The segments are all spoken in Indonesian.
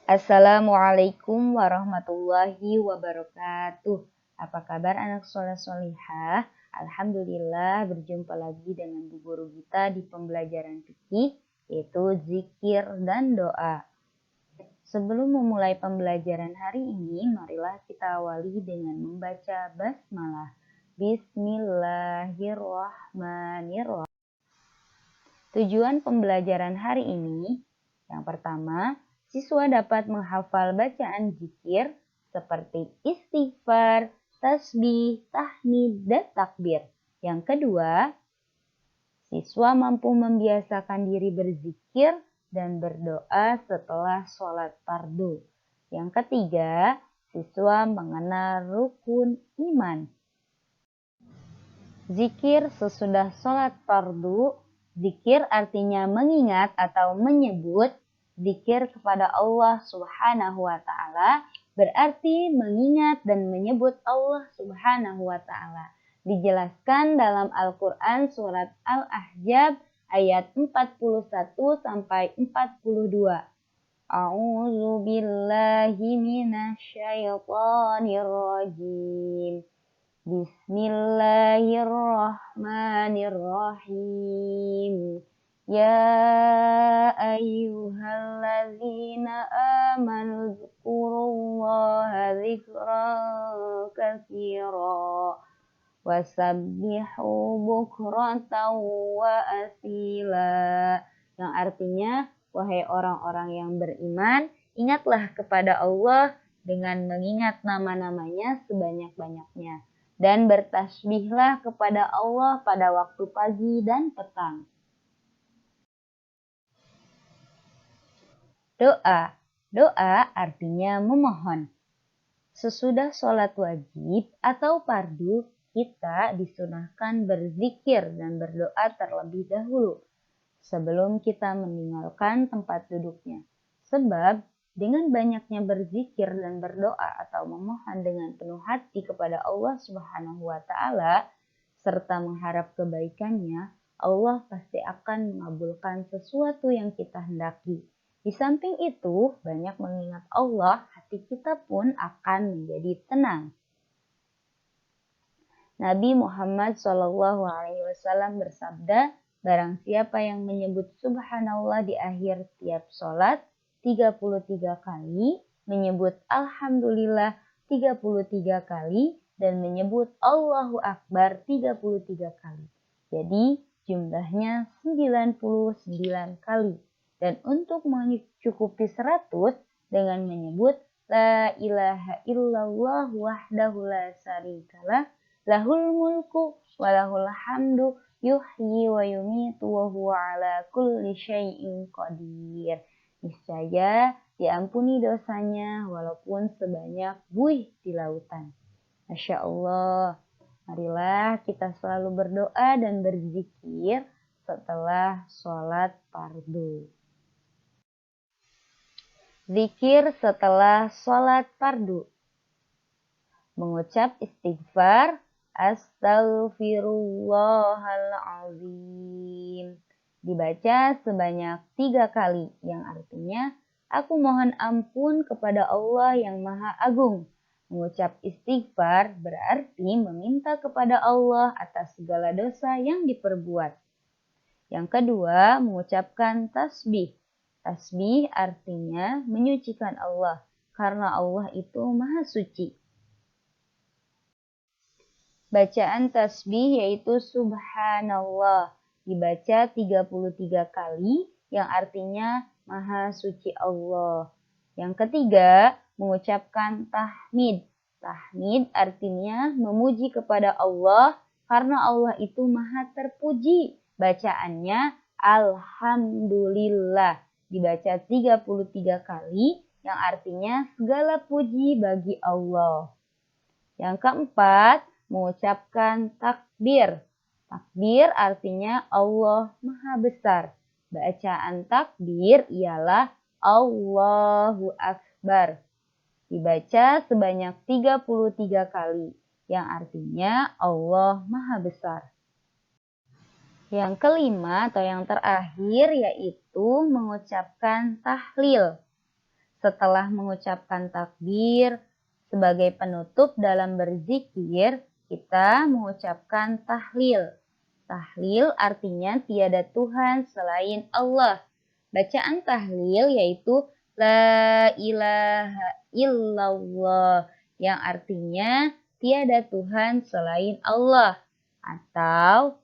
Assalamualaikum warahmatullahi wabarakatuh. Apa kabar anak soleh solihah? Alhamdulillah berjumpa lagi dengan Bu Guru kita di pembelajaran fikih, yaitu zikir dan doa. Sebelum memulai pembelajaran hari ini, marilah kita awali dengan membaca basmalah. Bismillahirrahmanirrahim. Tujuan pembelajaran hari ini, yang pertama, siswa dapat menghafal bacaan zikir seperti istighfar, tasbih, tahmid, dan takbir. Yang kedua, siswa mampu membiasakan diri berzikir dan berdoa setelah sholat fardu. Yang ketiga, siswa mengenal rukun iman. Zikir sesudah sholat fardu. Zikir artinya mengingat atau menyebut. Zikir kepada Allah Subhanahu wa Ta'ala berarti mengingat dan menyebut Allah Subhanahu wa Ta'ala. Dijelaskan dalam Al-Quran surat Al-Ahzab ayat 41 sampai 42. A'udzu billahi minasyaitonir rajim. Bismillahirrahmanirrahim. Ya ayyuhalladzina amanu dzkurullaha dzikran katsira wasabbihu bukratan wa asila. Yang artinya, wahai orang-orang yang beriman, ingatlah kepada Allah dengan mengingat nama-namanya sebanyak-banyaknya. Dan bertasbihlah kepada Allah pada waktu pagi dan petang. Doa. Doa artinya memohon. Sesudah sholat wajib atau fardu, kita disunahkan berzikir dan berdoa terlebih dahulu sebelum kita meninggalkan tempat duduknya. Sebab dengan banyaknya berzikir dan berdoa atau memohon dengan penuh hati kepada Allah Subhanahu wa Ta'ala serta mengharap kebaikannya, Allah pasti akan mengabulkan sesuatu yang kita hendaki. Di samping itu, banyak mengingat Allah, hati kita pun akan menjadi tenang. Nabi Muhammad SAW bersabda, barang siapa yang menyebut subhanallah di akhir tiap sholat 33 kali, menyebut alhamdulillah 33 kali, dan menyebut Allahu Akbar 33 kali. Jadi jumlahnya 99 kali. Dan untuk mencukupi 100 dengan menyebut La ilaha illallah wahdahu la syarikalah lahul mulku wa lahul hamdu yuhyi wa yumitu wa huwa ala kulli syai'in qadir. Niscaya diampuni dosanya walaupun sebanyak buih di lautan. Masya Allah. Marilah kita selalu berdoa dan berzikir setelah sholat fardu. Zikir setelah sholat fardu. Mengucap istighfar, Astaghfirullahaladzim. Dibaca sebanyak 3 kali, yang artinya, aku mohon ampun kepada Allah yang Maha Agung. Mengucap istighfar berarti meminta kepada Allah atas segala dosa yang diperbuat. Yang kedua, mengucapkan tasbih. Tasbih artinya menyucikan Allah, karena Allah itu Maha Suci. Bacaan tasbih yaitu subhanallah, dibaca 33 kali, yang artinya Maha Suci Allah. Yang ketiga, mengucapkan tahmid. Tahmid artinya memuji kepada Allah, karena Allah itu Maha terpuji. Bacaannya Alhamdulillah, dibaca 33 kali, yang artinya segala puji bagi Allah. Yang keempat, mengucapkan takbir. Takbir artinya Allah Maha Besar. Bacaan takbir ialah Allahu Akbar. Dibaca sebanyak 33 kali, yang artinya Allah Maha Besar. Yang kelima atau yang terakhir yaitu mengucapkan tahlil. Setelah mengucapkan takbir sebagai penutup dalam berzikir, kita mengucapkan tahlil. Tahlil artinya tiada Tuhan selain Allah. Bacaan tahlil yaitu La ilaha illallah yang artinya tiada Tuhan selain Allah. Atau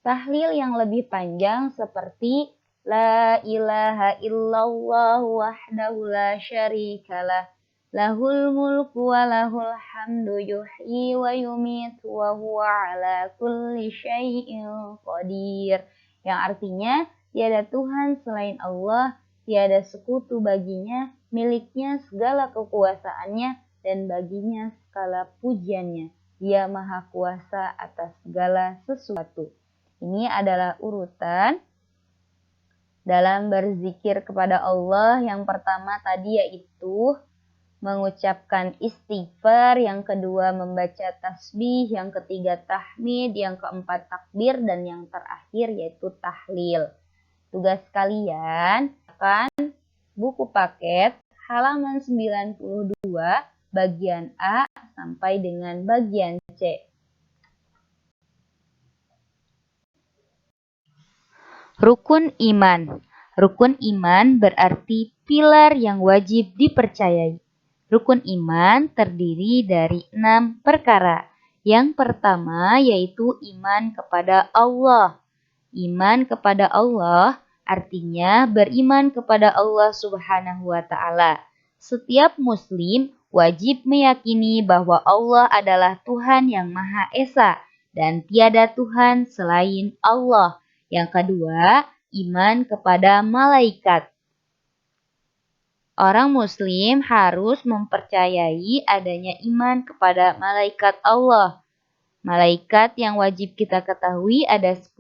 tahlil yang lebih panjang seperti La ilaha illallah wahdahu la syarikalah lahul mulku wa lahul hamdu yuhyi wa yumitu wa huwa ala kulli syai'in qadir. Yang artinya tiada Tuhan selain Allah, tiada sekutu baginya, miliknya segala kekuasaannya dan baginya segala pujiannya. Dia maha kuasa atas segala sesuatu. Ini adalah urutan dalam berzikir kepada Allah. Yang pertama tadi yaitu mengucapkan istighfar, yang kedua membaca tasbih, yang ketiga tahmid, yang keempat takbir, dan yang terakhir yaitu tahlil. Tugas kalian akan buku paket halaman 92 bagian A sampai dengan bagian C. Rukun iman. Rukun iman berarti pilar yang wajib dipercayai. Rukun iman terdiri dari 6 perkara. Yang pertama yaitu iman kepada Allah. Iman kepada Allah artinya beriman kepada Allah Subhanahu wa Ta'ala. Setiap Muslim wajib meyakini bahwa Allah adalah Tuhan yang Maha Esa dan tiada Tuhan selain Allah. Yang kedua, iman kepada malaikat. Orang Muslim harus mempercayai adanya iman kepada malaikat Allah. Malaikat yang wajib kita ketahui ada 10.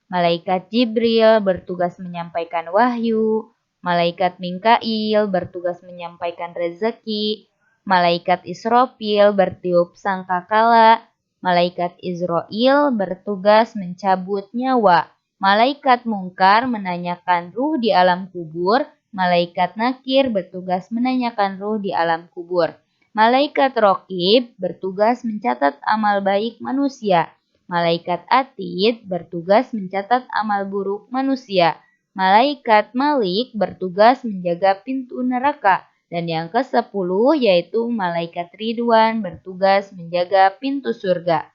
Malaikat Jibril bertugas menyampaikan wahyu. Malaikat Mikail bertugas menyampaikan rezeki. Malaikat Israfil bertiup sangkakala. Malaikat Israil bertugas mencabut nyawa. Malaikat Mungkar menanyakan ruh di alam kubur. Malaikat Nakir bertugas menanyakan ruh di alam kubur. Malaikat Raqib bertugas mencatat amal baik manusia. Malaikat Atid bertugas mencatat amal buruk manusia. Malaikat Malik bertugas menjaga pintu neraka. Dan yang ke-10 yaitu Malaikat Ridwan bertugas menjaga pintu surga.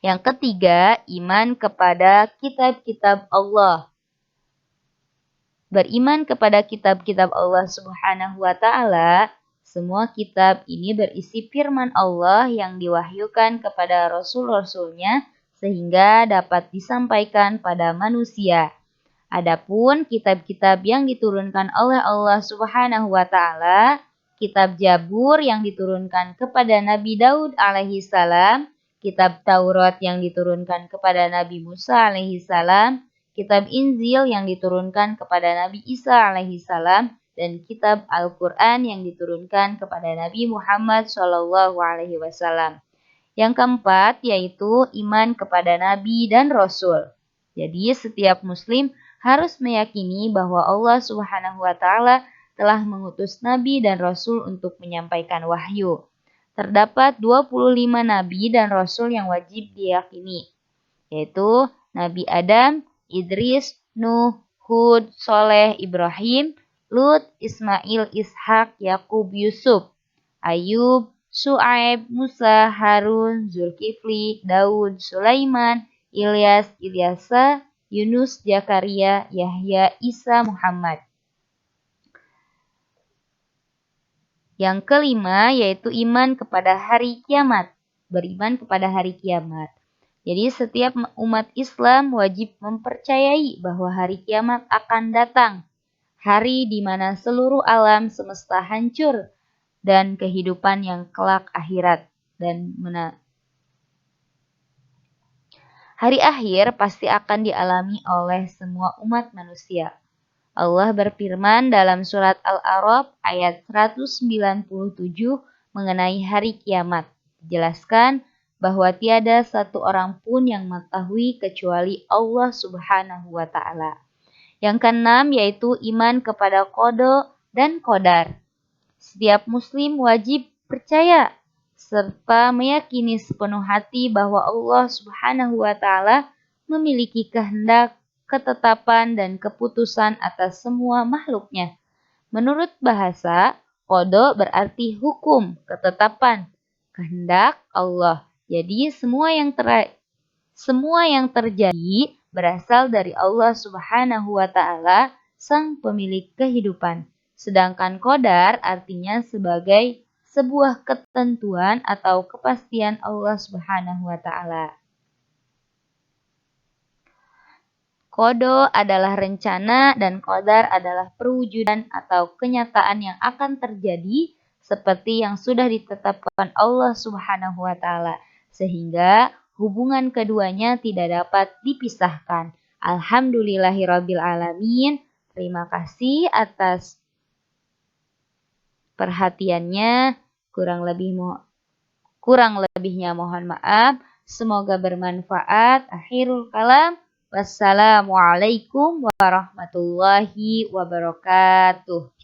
Yang ketiga, iman kepada kitab-kitab Allah. Beriman kepada kitab-kitab Allah Subhanahu wa Ta'ala. Semua kitab ini berisi firman Allah yang diwahyukan kepada Rasul-Rasulnya sehingga dapat disampaikan pada manusia. Adapun kitab-kitab yang diturunkan oleh Allah Subhanahu wa Ta'ala, kitab Zabur yang diturunkan kepada Nabi Daud alaihi salam, kitab Taurat yang diturunkan kepada Nabi Musa alaihi salam, kitab Injil yang diturunkan kepada Nabi Isa alaihi salam, dan kitab Al-Quran yang diturunkan kepada Nabi Muhammad Shallallahu alaihi wasallam. Yang keempat yaitu iman kepada Nabi dan Rasul. Jadi setiap Muslim harus meyakini bahwa Allah Subhanahu wa Ta'ala telah mengutus Nabi dan Rasul untuk menyampaikan wahyu. Terdapat 25 Nabi dan Rasul yang wajib diyakini, yaitu Nabi Adam, Idris, Nuh, Hud, Soleh, Ibrahim, Lut, Ismail, Ishak, Yakub, Yusuf, Ayub, Su'aib, Musa, Harun, Zulkifli, Daud, Sulaiman, Ilyas, Ilyasa, Yunus, Zakaria, Yahya, Isa, Muhammad. Yang kelima yaitu iman kepada hari kiamat. Beriman kepada hari kiamat. Jadi setiap umat Islam wajib mempercayai bahwa hari kiamat akan datang. Hari di mana seluruh alam semesta hancur dan kehidupan yang kelak akhirat dan hari akhir pasti akan dialami oleh semua umat manusia. Allah berfirman dalam surat Al-A'raf ayat 197 mengenai hari kiamat. Dijelaskan bahwa tiada satu orang pun yang mengetahui kecuali Allah Subhanahu wa Ta'ala. Yang keenam yaitu iman kepada qada dan qadar. Setiap muslim wajib percaya serta meyakini sepenuh hati bahwa Allah Subhanahu wa taala memiliki kehendak, ketetapan dan keputusan atas semua makhluknya. Menurut bahasa, qada berarti hukum, ketetapan, kehendak Allah. Jadi semua yang terjadi berasal dari Allah Subhanahu wa taala, Sang pemilik kehidupan. Sedangkan qadar artinya sebagai sebuah ketentuan atau kepastian Allah Subhanahu wa taala. Qada adalah rencana dan qadar adalah perwujudan atau kenyataan yang akan terjadi seperti yang sudah ditetapkan Allah Subhanahu wa taala, sehingga hubungan keduanya tidak dapat dipisahkan. Alhamdulillahirabbil alamin. Terima kasih atas perhatiannya. Kurang lebihnya mohon maaf. Semoga bermanfaat. Akhirul kalam. Wassalamualaikum warahmatullahi wabarakatuh.